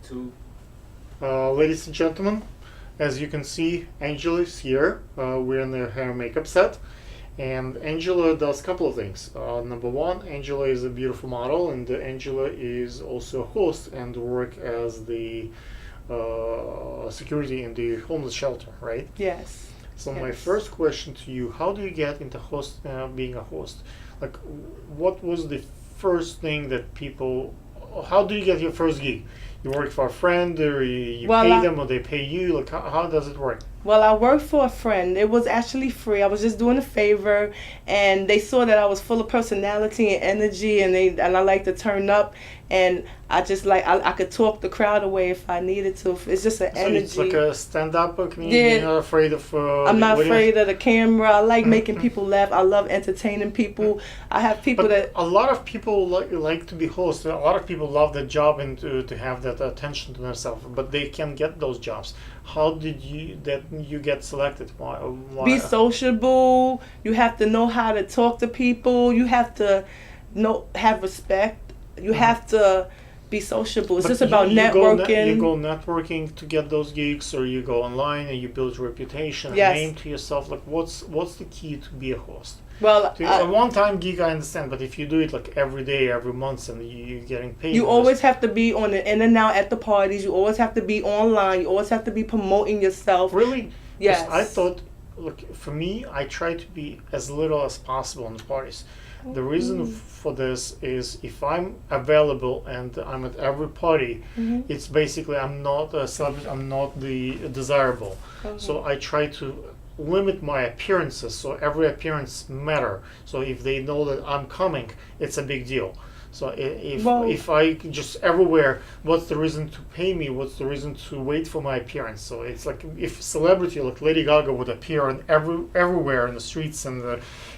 two. Ladies and gentlemen, as you can see, Angela is here. We're in the hair and makeup set, and Angela does a couple of things. Number one, Angela is a beautiful model, and Angela is also a host and work as the security in the homeless shelter, right? Yes. So Yes. my first question to you: how do you get into being a host? Like, what was the first thing that people? How do you get your first gig? You work for a friend, or you Well, pay them, or they pay you? Like, how does it work? Well, I worked for a friend. It was actually free. I was just doing a favor, and they saw that I was full of personality and energy, and I like to turn up, and I just I could talk the crowd away if I needed to. It's just an So energy. it's like a stand-up comedian. Yeah. You're not afraid of. I'm not the audience? afraid of the camera. I like making Mhm. people laugh. I love entertaining people. I have people But that a lot of people like to be hosts. A lot of people love that job and to have that attention to themselves, but they can't get those jobs. How did you get selected? Why? be sociable. You have to know how to talk to people. You have to have respect. You have to be sociable. It's But just about you networking. You go networking to get those gigs, or you go online and you build your reputation, Yes. a name to yourself. Like, what's the key to be a host? Well, A one-time gig, I understand, but if you do it like every day, every month, and you're getting paid, you for always this, have to be on the in and out at the parties. You always have to be online. You always have to be promoting yourself. really. 'Cause Yes. I thought, look, for me, I try to be as little as possible in the parties. The reason for this is if I'm available and I'm at every party, it's basically I'm not a celebrity, I'm not the desirable. So I try to limit my appearances, so every appearance matter. So if they know that I'm coming, it's a big deal. So if I just everywhere, what's the reason to pay me? What's the reason to wait for my appearance? So it's like if celebrity like Lady Gaga would appear in everywhere in the streets and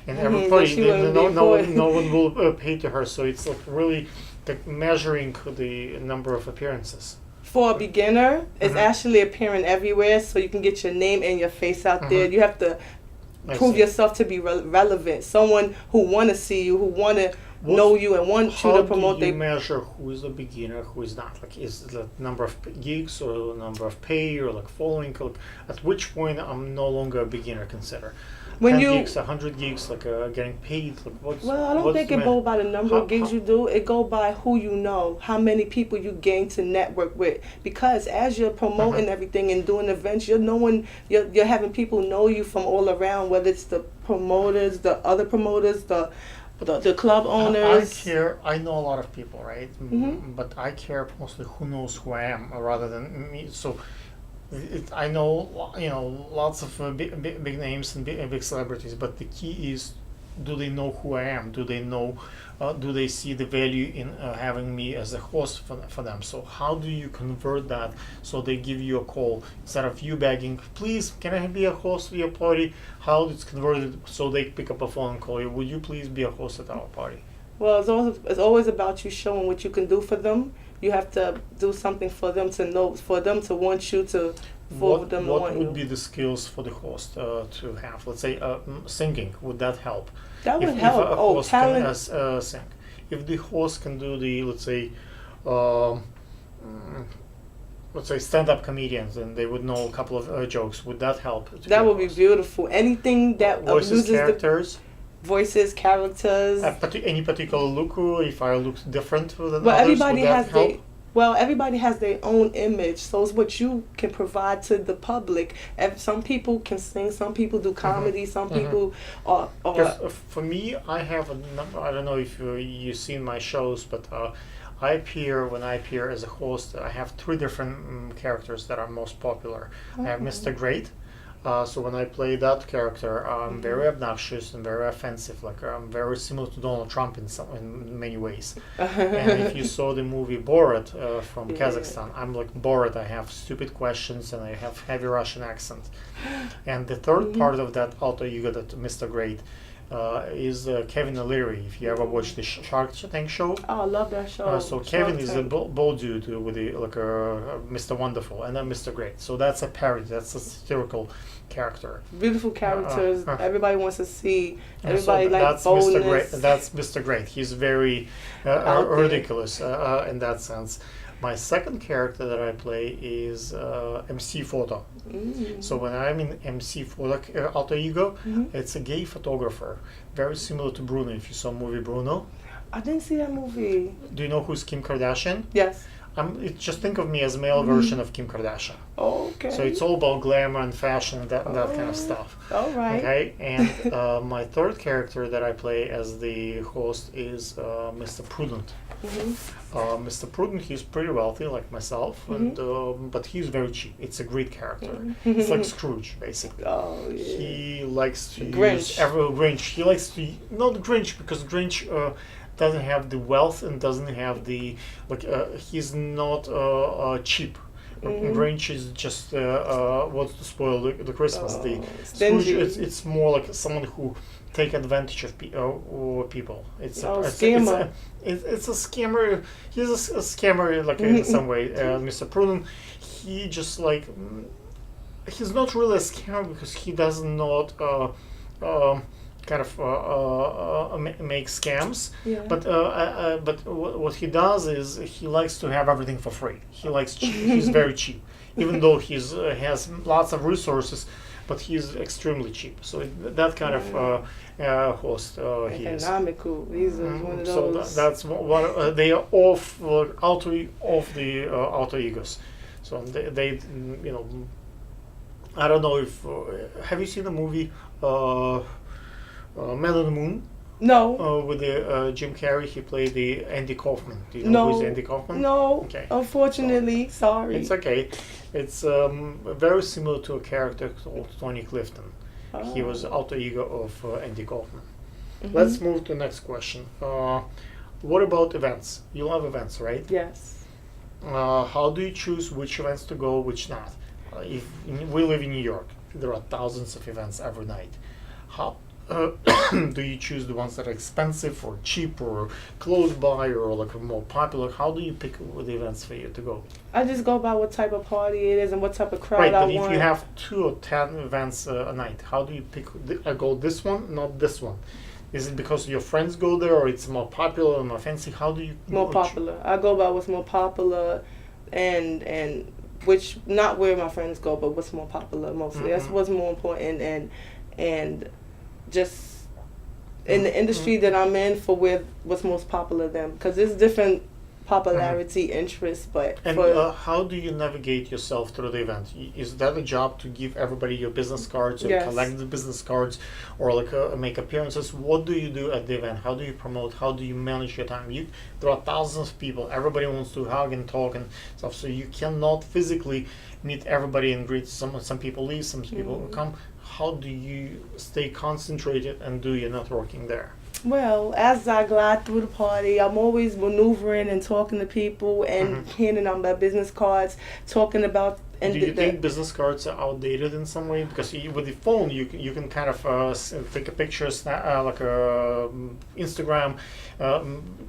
everybody, she then wouldn't no, be no, one, employed. no one will pay to her. So it's like really like measuring the number of appearances. For a beginner, it's Mhm. actually appearing everywhere, so you can get your name and your face out there. Mhm. You have to I prove see. yourself to be relevant. Someone who want to see you, who want to know you and want you How to promote do you their. measure who is a beginner, who is not? Like, is it the number of gigs or the number of pay or like following? Like, at which point I'm no longer a beginner? Consider When 10 you gigs, 100 gigs, like getting paid. Like, Well, I don't what's think the it measure? go by the number How- of gigs how- you do. It go by who you know, how many people you gain to network with. Because as you're promoting everything and doing events, you're knowing you're having people know you from all around. Whether it's the promoters, the other promoters, the club owners. I care. I know a lot of people, right? Mhm. But I care mostly who knows who I am rather than me. So I know, lots of big names and big celebrities. But the key is, do they know who I am? Do they know? Do they see the value in having me as a host for them? So how do you convert that so they give you a call instead of you begging, please, can I be a host of your party? How it's converted so they pick up a phone and call you, would you please be a host at our party? Well, it's always about you showing what you can do for them. You have to do something for them to know, for them to want you to, for them to What want would you. be the skills for the host to have? Let's say singing, would that help? That would If help. a Oh, host talent. can sing, if the host can do the, um, mm, let's say stand-up comedians, and they would know a couple of jokes, would that help? To That a would be host? beautiful. Anything that Voices, uses the characters, voices, characters. any particular look, or if I look different than Well, others, everybody would that has help? everybody has their own image, so it's what you can provide to the public. Some people can sing, some people do comedy, some people are. Because for me, I have a number. I don't know if you've seen my shows, but when I appear as a host, I have three different characters that are most popular. I have Mr. Great. So when I play that character, I'm very obnoxious and very offensive. Like, I'm very similar to Donald Trump in many ways. And if you saw the movie Borat from Kazakhstan, I'm like Borat. I have stupid questions and I have heavy Russian accent. And the third part of that alter ego, that Mr. Great, is Kevin O'Leary. If you ever watched the Shark Tank show, Oh, I love that show. so Shark Kevin is a Tank. bald dude with Mr. Wonderful, and then Mr. Great. So that's a parody. That's a satirical character. Beautiful characters. Everybody wants to see. And so Everybody like that's boldness. Mr. Great. That's Mr. Great. He's very Out there. ridiculous in that sense. My second character that I play is MC Photo. So when I'm in MC Photo alter ego, it's a gay photographer, very similar to Bruno. If you saw movie Bruno, I didn't see that movie. do you know who's Kim Kardashian? Yes. Just think of me as male version of Kim Kardashian. Okay. So it's all about glamour and fashion and that kind of stuff. All right. Okay, and my third character that I play as the host is Mr. Prudent. Mr. Prudent, he's pretty wealthy like myself, and but he's very cheap. It's a great character. It's like Scrooge, basically. Oh, yeah. He likes to Grinch. use Grinch. He likes to not Grinch because Grinch doesn't have the wealth and doesn't have the he's not cheap. Grinch is just wants to spoil the Christmas. The Scrooge, it's more like someone who take advantage of people. It's a scammer. It's a scammer. He's a scammer, like in some way. Mr. Prudent, he just like he's not really a scammer because he does not make scams. Yeah. But what he does is he likes to have everything for free. He's very cheap, even though he's has lots of resources, but he's extremely cheap. So that kind of host he is. Economical. These are one of those. So that's what they are off the alter egos. So they I don't know if have you seen the movie Man on the Moon? No. With the Jim Carrey, he played the Andy Kaufman. Do you know who's Andy Kaufman? No. Okay. Unfortunately, sorry. It's okay. It's very similar to a character called Tony Clifton. He was alter ego of Andy Kaufman. Let's move to the next question. What about events? You love events, right? Yes. How do you choose which events to go, which not? If we live in New York, there are thousands of events every night. How do you choose the ones that are expensive or cheap or close by or like more popular? How do you pick the events for you to go? I just go by what type of party it is and what type of crowd Right, I but want. if you have 2 or 10 events a night, how do you pick? I go this one, not this one. Is it because your friends go there, or it's more popular or more fancy? How do you? More popular. I go by what's more popular, and which not where my friends go, but what's more popular mostly. That's what's more important, and just in the industry that I'm in for what's most popular then, because there's different popularity interests, but and how do you navigate yourself through the event? Is that a job to give everybody your business cards or collect the business cards or like make appearances? What do you do at the event? How do you promote? How do you manage your time? There are thousands of people. Everybody wants to hug and talk and stuff, so you cannot physically meet everybody and greet. Some people leave, some people come. How do you stay concentrated and do your networking there? Well, as I glide through the party, I'm always maneuvering and talking to people and handing out my business cards, talking about. And do you think business cards are outdated in some way? Because with the phone, you can kind of take a picture, like Instagram.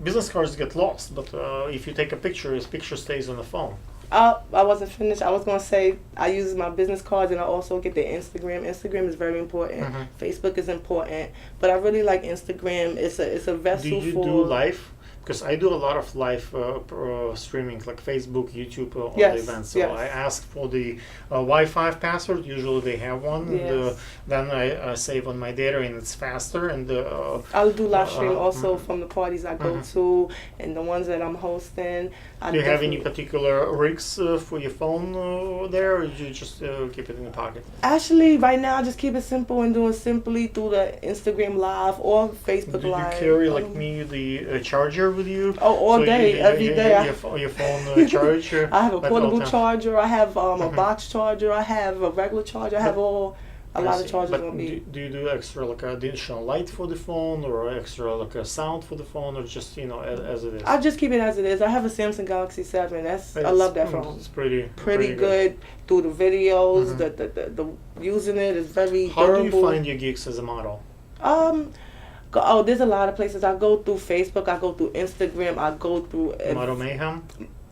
Business cards get lost, but if you take a picture, his picture stays on the phone. I wasn't finished. I was going to say I use my business cards and I also get the Instagram. Instagram is very important. Facebook is important. But I really like Instagram. It's a vessel for... Do you do live? Because I do a lot of live streaming, like Facebook, YouTube on the events. So I ask for the Wi-Fi password. Usually they have one. Yes. Then I save on my data and it's faster. And I'll do live stream also from the parties I go to and the ones that I'm hosting. Do you have any particular rigs for your phone there, or do you just keep it in the pocket? Actually, right now I just keep it simple and do it simply through the Instagram Live or Facebook Live. Do you carry, like me, the charger with you? Oh, all day, every day. Your phone charger? I have a portable charger. I have a box charger. I have a regular charger. I have a lot of chargers on me. Do you do extra like additional light for the phone or extra like a sound for the phone, or just as it is? I just keep it as it is. I have a Samsung Galaxy 7. I love that phone. It's pretty good. Through the videos, the using it is very How durable. do you find your gigs as a model? There's a lot of places. I go through Facebook. I go through Instagram. I go through Model Mayhem.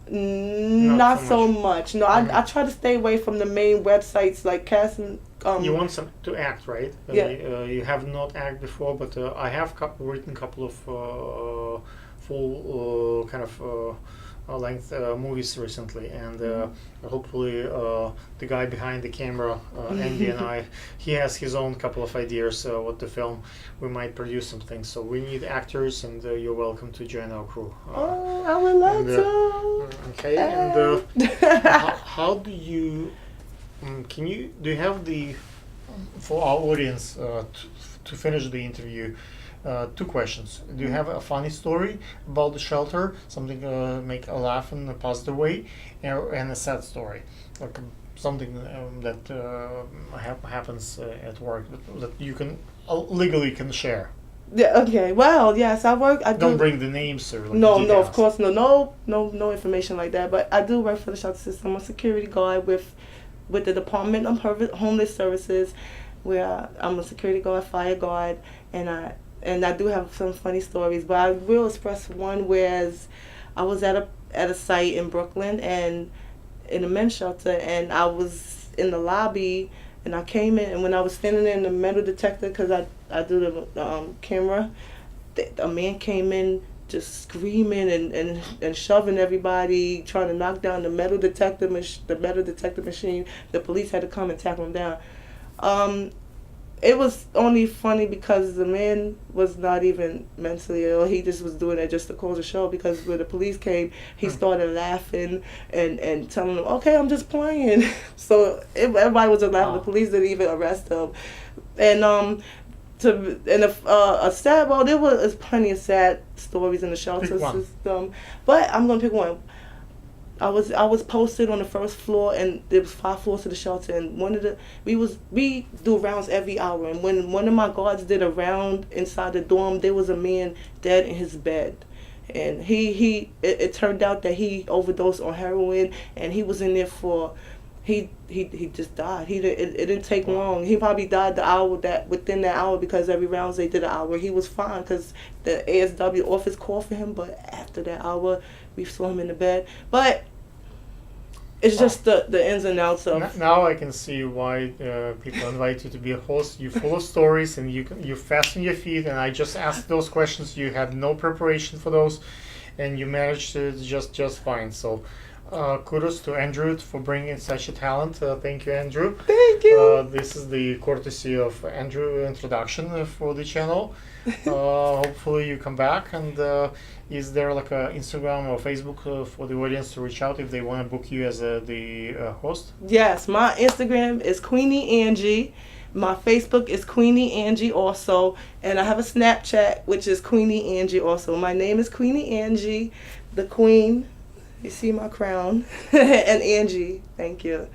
Not so much. No, I try to stay away from the main websites like casting. You want some to act, right? You have not acted before, but I have written a couple of full kind of length movies recently, and hopefully the guy behind the camera, Andy, and I, he has his own couple of ideas what to film. We might produce some things, so we need actors, and you're welcome to join our crew. I would love to. Okay, and how do you do you have the for our audience to finish the interview? 2 questions. Do you have a funny story about the shelter, something make a laugh in a positive way, and a sad story, like something that happens at work that you can legally can share? Yeah. Okay. Well, yes, I Don't bring the names or no, details. of course, no information like that. But I do work for the shelter system. I'm a security guard with the Department of Homeless Services, where I'm a security guard, fire guard, and I do have some funny stories. But I will express one whereas I was at a site in Brooklyn and in a men's shelter, and I was in the lobby, and I came in, and when I was standing there in the metal detector, because I do the camera, a man came in just screaming and shoving everybody, trying to knock down the metal detector machine. The police had to come and tackle him down. It was only funny because the man was not even mentally ill. He just was doing it just to cause a show, because when the police came, he started laughing and telling them, okay, I'm just playing. So everybody was just laughing. The police didn't even arrest him. And a sad, well, there was plenty of sad stories in the shelter system, but I'm gonna pick one. I was posted on the first floor, and there was 5 floors to the shelter, and we do rounds every hour, and when one of my guards did a round inside the dorm, there was a man dead in his bed, and it turned out that he overdosed on heroin, and he was in there for he just died. It didn't take long. He probably died within that hour, because every rounds they did an hour. He was fine because the ASW office called for him, but after that hour, we saw him in the bed. But it's just the ins and outs of. Now I can see why people invite you to be a host. You're full of stories, and you fast on your feet. And I just asked those questions. You had no preparation for those, and you managed it just fine. So. Kudos to Andrew for bringing such a talent. Thank you, Andrew. Thank you. This is the courtesy of Andrew introduction for the channel. Hopefully you come back. And is there like a Instagram or Facebook for the audience to reach out if they want to book you as the host? Yes, my Instagram is Queenie Angie. My Facebook is Queenie Angie also, and I have a Snapchat which is Queenie Angie also. My name is Queenie Angie, the Queen. You see my crown. And Angie, thank you.